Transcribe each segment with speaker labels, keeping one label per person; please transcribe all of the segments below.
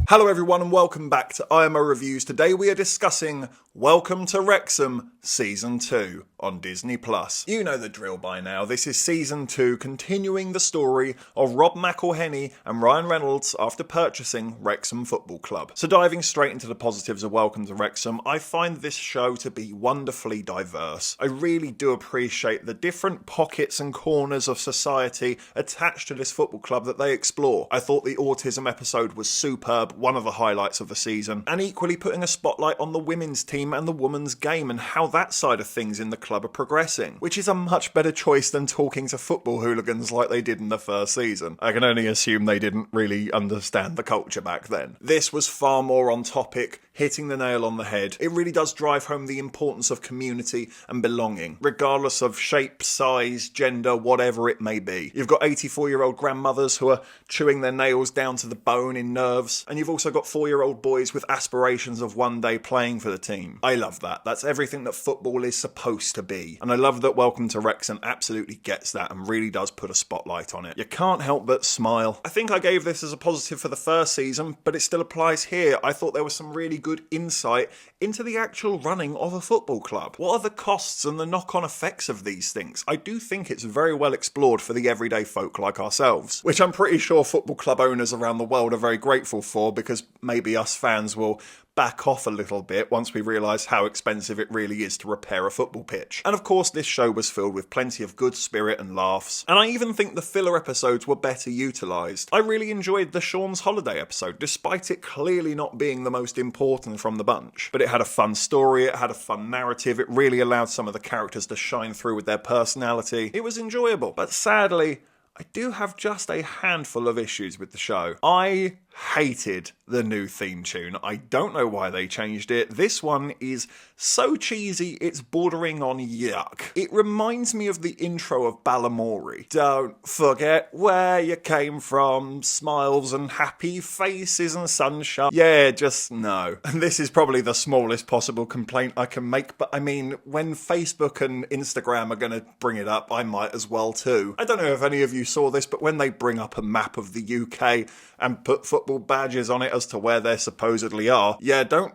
Speaker 1: Hello everyone and welcome back to IMO Reviews. Today we are discussing Welcome to Wrexham Season 2 on Disney+. You know the drill by now. This is Season 2 continuing the story of Rob McElhenney and Ryan Reynolds after purchasing Wrexham Football Club. So diving straight into the positives of Welcome to Wrexham, I find this show to be wonderfully diverse. I really do appreciate the different pockets and corners of society attached to this football club that they explore. I thought the autism episode was superb, one of the highlights of the season, and equally putting a spotlight on the women's team and the women's game and how that side of things in the club are progressing, which is a much better choice than talking to football hooligans like they did in the first season. I can only assume they didn't really understand the culture back then. This was far more on topic, hitting the nail on the head. It really does drive home the importance of community and belonging, regardless of shape, size, gender, whatever it may be. You've got 84-year-old grandmothers who are chewing their nails down to the bone in nerves, and you've also got 4-year-old boys with aspirations of one day playing for the team. I love that. That's everything that football is supposed to be. And I love that Welcome to Wrexham absolutely gets that and really does put a spotlight on it. You can't help but smile. I think I gave this as a positive for the first season, but it still applies here. I thought there was some really good insight into the actual running of a football club. What are the costs and the knock-on effects of these things? I do think it's very well explored for the everyday folk like ourselves, which I'm pretty sure football club owners around the world are very grateful for, because maybe us fans will back off a little bit once we realise how expensive it really is to repair a football pitch. And of course this show was filled with plenty of good spirit and laughs, and I even think the filler episodes were better utilised. I really enjoyed the Sean's Holiday episode, despite it clearly not being the most important from the bunch. But it had a fun story, it had a fun narrative, it really allowed some of the characters to shine through with their personality. It was enjoyable, but sadly, I do have just a handful of issues with the show. I hated the new theme tune. I don't know why they changed it. This one is so cheesy, it's bordering on yuck. It reminds me of the intro of Balamory. Don't forget where you came from, smiles and happy faces and sunshine. Yeah, just no. And this is probably the smallest possible complaint I can make, but I mean, when Facebook and Instagram are going to bring it up, I might as well too. I don't know if any of you saw this, but when they bring up a map of the UK and put football badges on it as to where they supposedly are, yeah, don't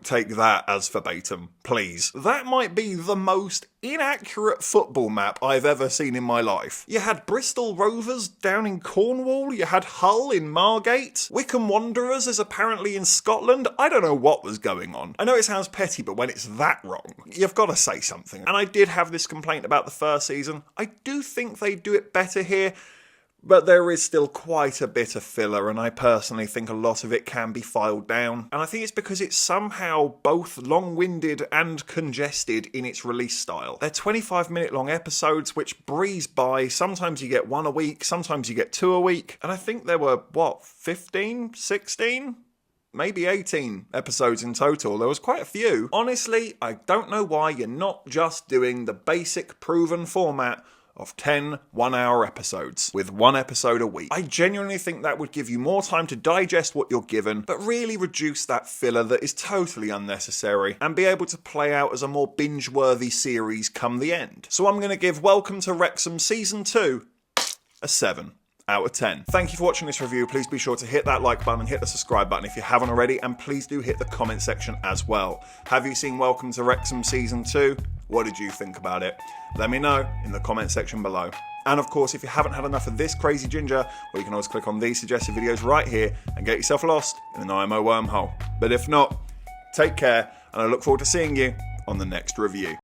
Speaker 1: take that as verbatim, please. That might be the most inaccurate football map I've ever seen in my life. You had Bristol Rovers down in Cornwall, you had Hull in Margate, Wycombe Wanderers is apparently in Scotland. I don't know what was going on. I know it sounds petty, but when it's that wrong, you've got to say something. And I did have this complaint about the first season. I do think they do it better here, but there is still quite a bit of filler, and I personally think a lot of it can be filed down. And I think it's because it's somehow both long-winded and congested in its release style. They're 25-minute long episodes which breeze by. Sometimes you get one a week, sometimes you get two a week. And I think there were, 15, 16? Maybe 18 episodes in total. There was quite a few. Honestly, I don't know why you're not just doing the basic proven format of 10 one-hour episodes, with one episode a week. I genuinely think that would give you more time to digest what you're given, but really reduce that filler that is totally unnecessary, and be able to play out as a more binge-worthy series come the end. So I'm going to give Welcome to Wrexham Season 2 a 7 out of 10. Thank you for watching this review. Please be sure to hit that like button and hit the subscribe button if you haven't already, and please do hit the comment section as well. Have you seen Welcome to Wrexham Season 2? What did you think about it? Let me know in the comment section below. And of course, if you haven't had enough of this crazy ginger, well, you can always click on these suggested videos right here and get yourself lost in an IMO wormhole. But if not, take care, and I look forward to seeing you on the next review.